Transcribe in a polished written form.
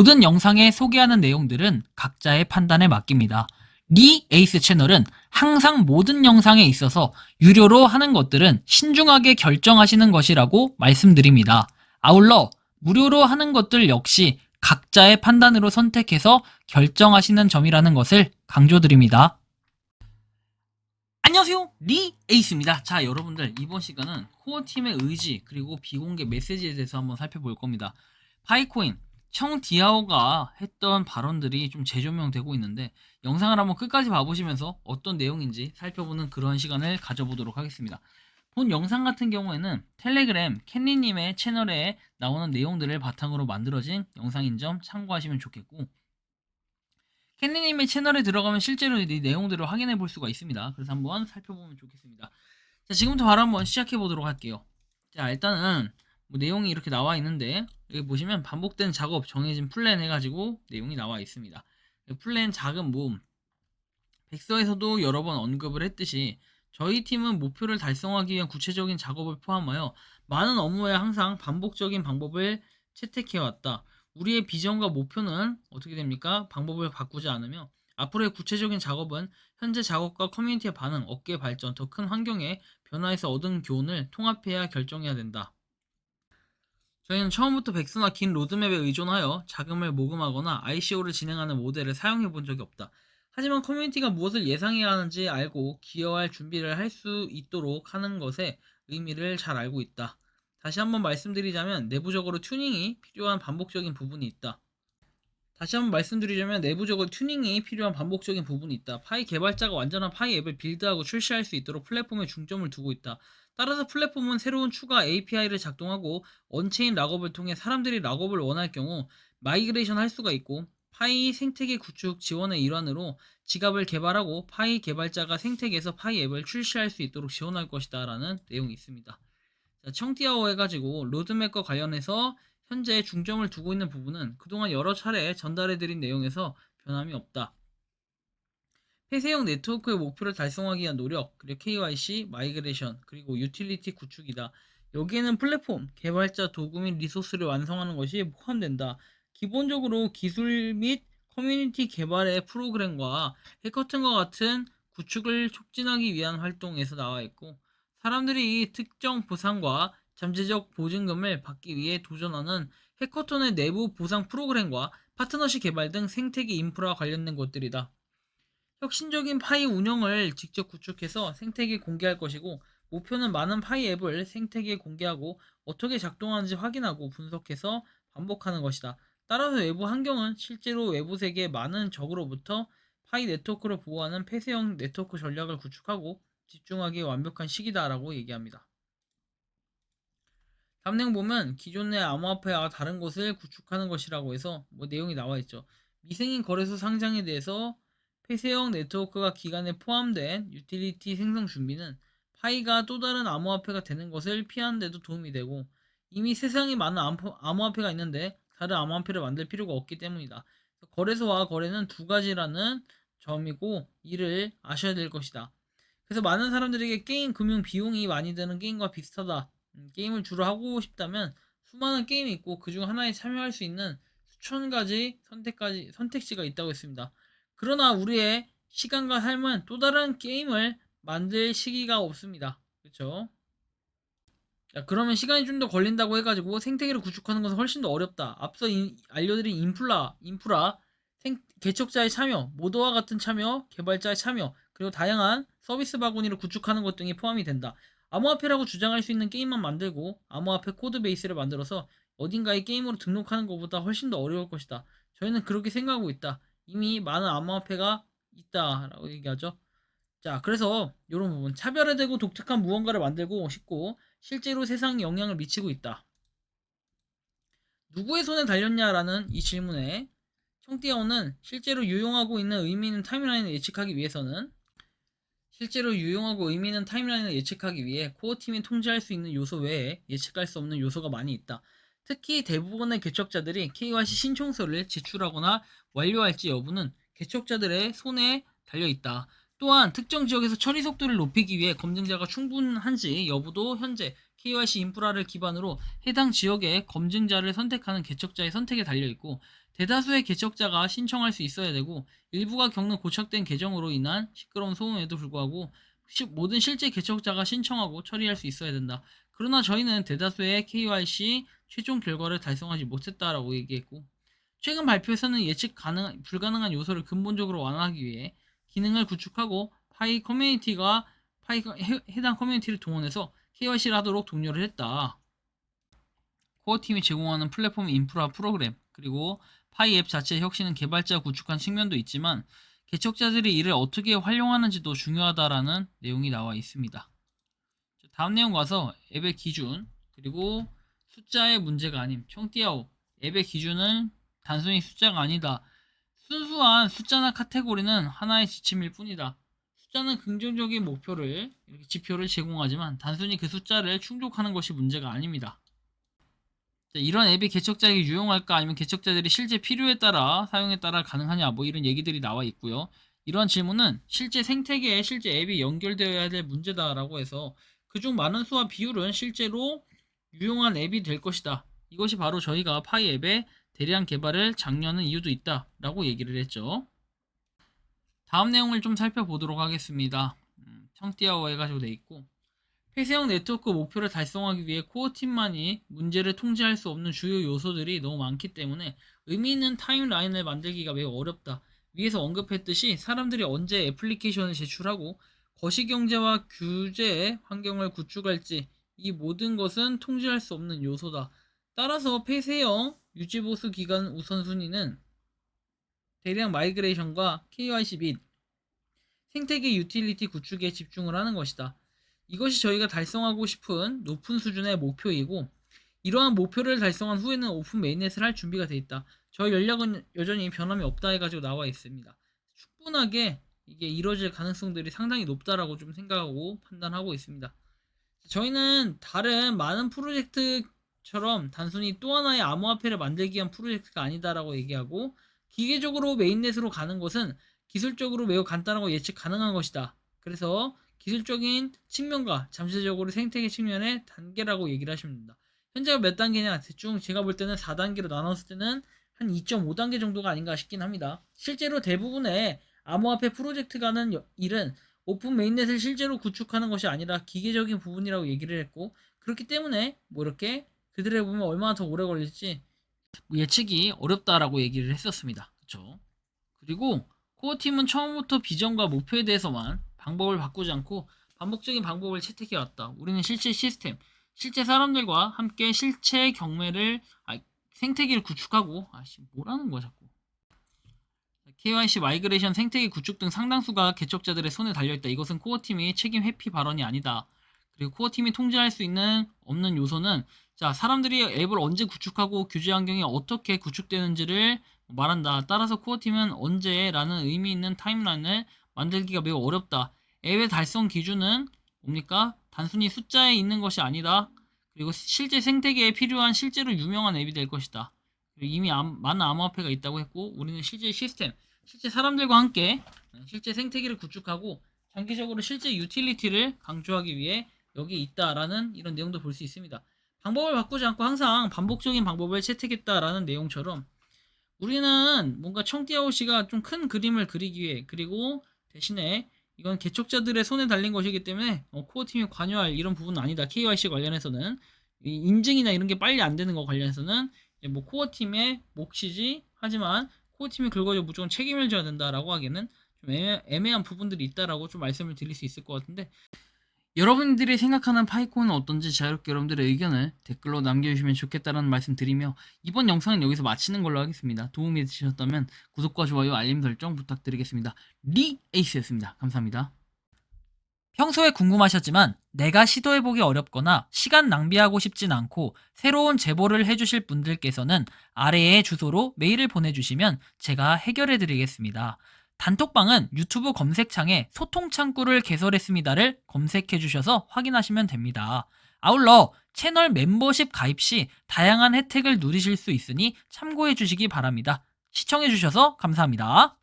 모든 영상에 소개하는 내용들은 각자의 판단에 맡깁니다. 리 에이스 채널은 항상 모든 영상에 있어서 유료로 하는 것들은 신중하게 결정하시는 것이라고 말씀드립니다. 아울러 무료로 하는 것들 역시 각자의 판단으로 선택해서 결정하시는 점이라는 것을 강조드립니다. 안녕하세요, 리 에이스입니다. 자, 여러분들, 이번 시간은 코어팀의 의지 그리고 비공개 메시지에 대해서 한번 살펴볼 겁니다. 파이코인 청디아오가 했던 발언들이 좀 재조명되고 있는데, 영상을 한번 끝까지 봐보시면서 어떤 내용인지 살펴보는 그런 시간을 가져보도록 하겠습니다. 본 영상 같은 경우에는 텔레그램 캔리님의 채널에 나오는 내용들을 바탕으로 만들어진 영상인 점 참고하시면 좋겠고, 캔디님의 채널에 들어가면 실제로 이 내용들을 확인해 볼 수가 있습니다. 그래서 한번 살펴보면 좋겠습니다. 자, 지금부터 바로 한번 시작해 보도록 할게요. 자, 일단은 뭐 내용이 이렇게 나와 있는데, 여기 보시면 반복된 작업 정해진 플랜 해가지고 내용이 나와 있습니다. 플랜 작은 모음, 백서에서도 여러 번 언급을 했듯이 저희 팀은 목표를 달성하기 위한 구체적인 작업을 포함하여 많은 업무에 항상 반복적인 방법을 채택해왔다. 우리의 비전과 목표는 어떻게 됩니까? 방법을 바꾸지 않으며 앞으로의 구체적인 작업은 현재 작업과 커뮤니티의 반응, 업계 발전, 더 큰 환경의 변화에서 얻은 교훈을 통합해야 결정해야 된다. 저희는 처음부터 백서나 긴 로드맵에 의존하여 자금을 모금하거나 ICO를 진행하는 모델을 사용해 본 적이 없다. 하지만 커뮤니티가 무엇을 예상해야 하는지 알고 기여할 준비를 할 수 있도록 하는 것의 의미를 잘 알고 있다. 다시 한번 말씀드리자면 내부적으로 튜닝이 필요한 반복적인 부분이 있다. 파이 개발자가 완전한 파이 앱을 빌드하고 출시할 수 있도록 플랫폼에 중점을 두고 있다. 따라서 플랫폼은 새로운 추가 API를 작동하고 언체인 락업을 통해 사람들이 락업을 원할 경우 마이그레이션 할 수가 있고, 파이 생태계 구축 지원의 일환으로 지갑을 개발하고 파이 개발자가 생태계에서 파이 앱을 출시할 수 있도록 지원할 것이다 라는 내용이 있습니다. 자, 청티아오 해가지고 로드맵과 관련해서 현재 중점을 두고 있는 부분은 그동안 여러 차례 전달해드린 내용에서 변함이 없다. 폐쇄형 네트워크의 목표를 달성하기 위한 노력, 그리고 KYC, 마이그레이션, 그리고 유틸리티 구축이다. 여기에는 플랫폼, 개발자 도구 및 리소스를 완성하는 것이 포함된다. 기본적으로 기술 및 커뮤니티 개발의 프로그램과 해커튼과 같은 구축을 촉진하기 위한 활동에서 나와 있고, 사람들이 특정 보상과 잠재적 보증금을 받기 위해 도전하는 해커톤의 내부 보상 프로그램과 파트너십 개발 등 생태계 인프라와 관련된 것들이다. 혁신적인 파이 운영을 직접 구축해서 생태계에 공개할 것이고, 목표는 많은 파이 앱을 생태계에 공개하고 어떻게 작동하는지 확인하고 분석해서 반복하는 것이다. 따라서 외부 환경은 실제로 외부 세계의 많은 적으로부터 파이 네트워크를 보호하는 폐쇄형 네트워크 전략을 구축하고 집중하기에 완벽한 시기다라고 얘기합니다. 다음 내용 보면 기존의 암호화폐와 다른 것을 구축하는 것이라고 해서 내용이 나와 있죠. 미생인 거래소 상장에 대해서 폐쇄형 네트워크가 기간에 포함된 유틸리티 생성 준비는 파이가 또 다른 암호화폐가 되는 것을 피하는 데도 도움이 되고, 이미 세상에 많은 암호화폐가 있는데 다른 암호화폐를 만들 필요가 없기 때문이다. 거래소와 거래는 두 가지라는 점이고 이를 아셔야 될 것이다. 그래서 많은 사람들에게 게임 금융 비용이 많이 드는 게임과 비슷하다. 게임을 주로 하고 싶다면 수많은 게임이 있고 그중 하나에 참여할 수 있는 수천 가지 선택지가 있다고 했습니다. 그러나 우리의 시간과 삶은 또 다른 게임을 만들 시기가 없습니다. 그렇죠? 자, 그러면 시간이 좀 더 걸린다고 해가지고 생태계를 구축하는 것은 훨씬 더 어렵다. 앞서 알려드린 인프라, 개척자의 참여, 모더와 같은 참여, 개발자의 참여, 그리고 다양한 서비스 바구니를 구축하는 것 등이 포함이 된다. 암호화폐라고 주장할 수 있는 게임만 만들고 암호화폐 코드 베이스를 만들어서 어딘가에 게임으로 등록하는 것보다 훨씬 더 어려울 것이다. 저희는 그렇게 생각하고 있다. 이미 많은 암호화폐가 있다라고 얘기하죠. 자, 그래서 이런 부분, 차별화되고 독특한 무언가를 만들고 싶고 실제로 세상에 영향을 미치고 있다. 누구의 손에 달렸냐라는 이 질문에 청띠아오는 실제로 유용하고 의미 있는 타임라인을 예측하기 위해 코어팀이 통제할 수 있는 요소 외에 예측할 수 없는 요소가 많이 있다. 특히 대부분의 개척자들이 KYC 신청서를 제출하거나 완료할지 여부는 개척자들의 손에 달려있다. 또한 특정 지역에서 처리 속도를 높이기 위해 검증자가 충분한지 여부도 현재 KYC 인프라를 기반으로 해당 지역의 검증자를 선택하는 개척자의 선택에 달려있고, 대다수의 개척자가 신청할 수 있어야 되고 일부가 겪는 고착된 계정으로 인한 시끄러운 소음에도 불구하고 모든 실제 개척자가 신청하고 처리할 수 있어야 된다. 그러나 저희는 대다수의 KYC 최종 결과를 달성하지 못했다라고 얘기했고, 최근 발표에서는 불가능한 요소를 근본적으로 완화하기 위해 기능을 구축하고 해당 커뮤니티를 동원해서 KYC를 하도록 독려를 했다. 코어팀이 제공하는 플랫폼 인프라 프로그램, 그리고 파이 앱 자체의 혁신은 개발자 구축한 측면도 있지만 개척자들이 이를 어떻게 활용하는지도 중요하다라는 내용이 나와 있습니다. 다음 내용 가서 앱의 기준, 그리고 숫자의 문제가 아님 청띠아오 앱의 기준은 단순히 숫자가 아니다. 순수한 숫자나 카테고리는 하나의 지침일 뿐이다. 숫자는 긍정적인 지표를 제공하지만 단순히 그 숫자를 충족하는 것이 문제가 아닙니다. 이런 앱이 개척자에게 유용할까, 아니면 개척자들이 실제 필요에 따라 사용에 따라 가능하냐, 뭐 이런 얘기들이 나와 있고요. 이러한 질문은 실제 생태계에 실제 앱이 연결되어야 될 문제다라고 해서 그중 많은 수와 비율은 실제로 유용한 앱이 될 것이다. 이것이 바로 저희가 파이 앱의 대량 개발을 장려하는 이유도 있다 라고 얘기를 했죠. 다음 내용을 좀 살펴보도록 하겠습니다. 청띠아오 해가지고 돼 있고, 폐쇄형 네트워크 목표를 달성하기 위해 코어팀만이 문제를 통제할 수 없는 주요 요소들이 너무 많기 때문에 의미 있는 타임라인을 만들기가 매우 어렵다. 위에서 언급했듯이 사람들이 언제 애플리케이션을 제출하고 거시경제와 규제 환경을 구축할지, 이 모든 것은 통제할 수 없는 요소다. 따라서 폐쇄형 유지보수 기간 우선순위는 대량 마이그레이션과 KYC 및 생태계 유틸리티 구축에 집중을 하는 것이다. 이것이 저희가 달성하고 싶은 높은 수준의 목표이고, 이러한 목표를 달성한 후에는 오픈 메인넷을 할 준비가 되어 있다. 저희 전략은 여전히 변함이 없다 해가지고 나와 있습니다. 충분하게 이게 이루어질 가능성들이 상당히 높다라고 좀 생각하고 판단하고 있습니다. 저희는 다른 많은 프로젝트처럼 단순히 또 하나의 암호화폐를 만들기 위한 프로젝트가 아니다라고 얘기하고, 기계적으로 메인넷으로 가는 것은 기술적으로 매우 간단하고 예측 가능한 것이다. 그래서 기술적인 측면과 잠재적으로 생태계 측면의 단계라고 얘기를 하시면 됩니다. 현재가 몇 단계냐, 대충 제가 볼 때는 4단계로 나눴을 때는 한 2.5단계 정도가 아닌가 싶긴 합니다. 실제로 대부분의 암호화폐 프로젝트가 하는 일은 오픈 메인넷을 실제로 구축하는 것이 아니라 기계적인 부분이라고 얘기를 했고, 그렇기 때문에 뭐 이렇게 그들에 보면 얼마나 더 오래 걸릴지 예측이 어렵다라고 얘기를 했었습니다. 그렇죠? 그리고 코어팀은 처음부터 비전과 목표에 대해서만 방법을 바꾸지 않고 반복적인 방법을 채택해왔다. 우리는 실제 시스템, 실제 사람들과 함께 실체 생태계를 구축하고, 뭐라는 거야 자꾸. KYC 마이그레이션, 생태계 구축 등 상당수가 개척자들의 손에 달려있다. 이것은 코어팀이 책임 회피 발언이 아니다. 그리고 코어팀이 통제할 수 없는 요소는, 사람들이 앱을 언제 구축하고 규제 환경이 어떻게 구축되는지를 말한다. 따라서 코어팀은 언제라는 의미 있는 타임라인을 만들기가 매우 어렵다. 앱의 달성 기준은 뭡니까? 단순히 숫자에 있는 것이 아니다. 그리고 실제 생태계에 필요한 실제로 유명한 앱이 될 것이다. 그리고 이미 많은 암호화폐가 있다고 했고, 우리는 실제 시스템, 실제 사람들과 함께 실제 생태계를 구축하고 장기적으로 실제 유틸리티를 강조하기 위해 여기 있다라는 이런 내용도 볼 수 있습니다. 방법을 바꾸지 않고 항상 반복적인 방법을 채택했다라는 내용처럼, 우리는 뭔가 청띠아오씨가 좀 큰 그림을 그리기 위해, 그리고 대신에 이건 개척자들의 손에 달린 것이기 때문에 코어팀이 관여할 이런 부분은 아니다. KYC 관련해서는 인증이나 이런 게 빨리 안 되는 거 관련해서는 뭐 코어팀의 몫이지, 하지만 코어팀이 긁어줘 무조건 책임을 져야 된다라고 하기에는 좀 애매한 부분들이 있다라고 좀 말씀을 드릴 수 있을 것 같은데, 여러분들이 생각하는 파이콘은 어떤지 자유롭게 여러분들의 의견을 댓글로 남겨주시면 좋겠다라는 말씀 드리며, 이번 영상은 여기서 마치는 걸로 하겠습니다. 도움이 되셨다면 구독과 좋아요, 알림 설정 부탁드리겠습니다. 리에이스였습니다. 감사합니다. 평소에 궁금하셨지만 내가 시도해보기 어렵거나 시간 낭비하고 싶진 않고 새로운 제보를 해주실 분들께서는 아래의 주소로 메일을 보내주시면 제가 해결해드리겠습니다. 단톡방은 유튜브 검색창에 소통창구를 개설했습니다를 검색해주셔서 확인하시면 됩니다. 아울러 채널 멤버십 가입 시 다양한 혜택을 누리실 수 있으니 참고해주시기 바랍니다. 시청해주셔서 감사합니다.